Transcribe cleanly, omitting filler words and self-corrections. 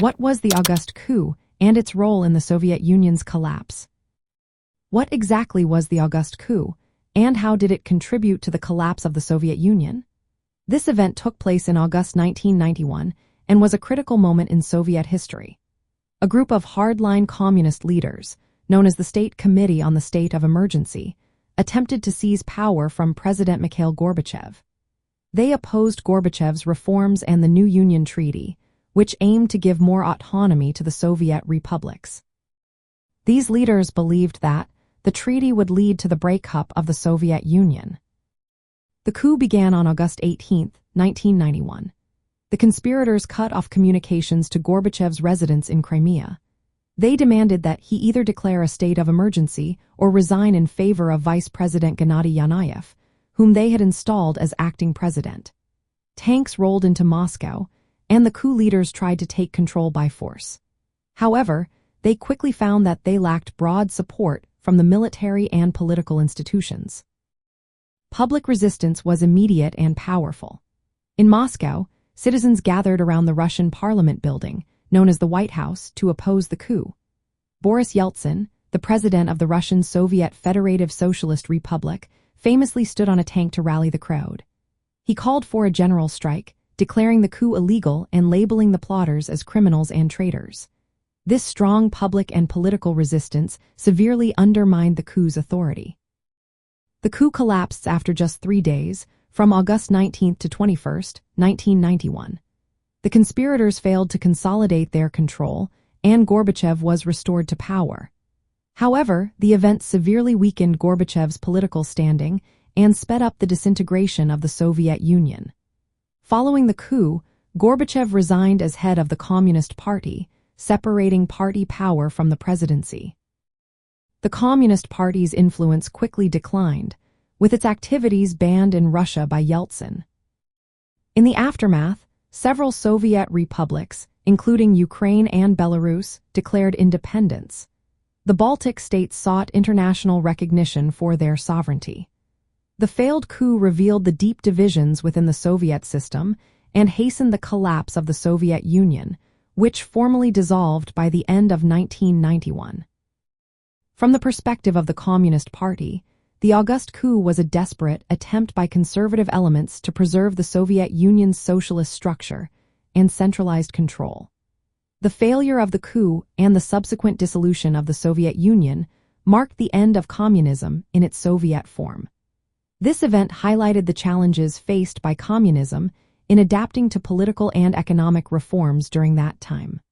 What was the August coup and its role in the Soviet Union's collapse? What exactly was the August coup, and how did it contribute to the collapse of the Soviet Union? This event took place in August 1991 and was a critical moment in Soviet history. A group of hardline communist leaders, known as the State Committee on the State of Emergency, attempted to seize power from President Mikhail Gorbachev. They opposed Gorbachev's reforms and the New Union Treaty, which aimed to give more autonomy to the Soviet republics. These leaders believed that the treaty would lead to the breakup of the Soviet Union. The coup began on August 18, 1991. The conspirators cut off communications to Gorbachev's residence in Crimea. They demanded that he either declare a state of emergency or resign in favor of Vice President Gennady Yanayev, whom they had installed as acting president. Tanks rolled into Moscow, and the coup leaders tried to take control by force. However, they quickly found that they lacked broad support from the military and political institutions. Public resistance was immediate and powerful. In Moscow, citizens gathered around the Russian parliament building, known as the White House, to oppose the coup. Boris Yeltsin, the president of the Russian Soviet Federative Socialist Republic, famously stood on a tank to rally the crowd. He called for a general strike, declaring the coup illegal and labeling the plotters as criminals and traitors. This strong public and political resistance severely undermined the coup's authority. The coup collapsed after just 3 days, from August 19 to 21, 1991. The conspirators failed to consolidate their control, and Gorbachev was restored to power. However, the event severely weakened Gorbachev's political standing and sped up the disintegration of the Soviet Union. Following the coup, Gorbachev resigned as head of the Communist Party, separating party power from the presidency. The Communist Party's influence quickly declined, with its activities banned in Russia by Yeltsin. In the aftermath, several Soviet republics, including Ukraine and Belarus, declared independence. The Baltic states sought international recognition for their sovereignty. The failed coup revealed the deep divisions within the Soviet system and hastened the collapse of the Soviet Union, which formally dissolved by the end of 1991. From the perspective of the Communist Party, the August coup was a desperate attempt by conservative elements to preserve the Soviet Union's socialist structure and centralized control. The failure of the coup and the subsequent dissolution of the Soviet Union marked the end of communism in its Soviet form. This event highlighted the challenges faced by communism in adapting to political and economic reforms during that time.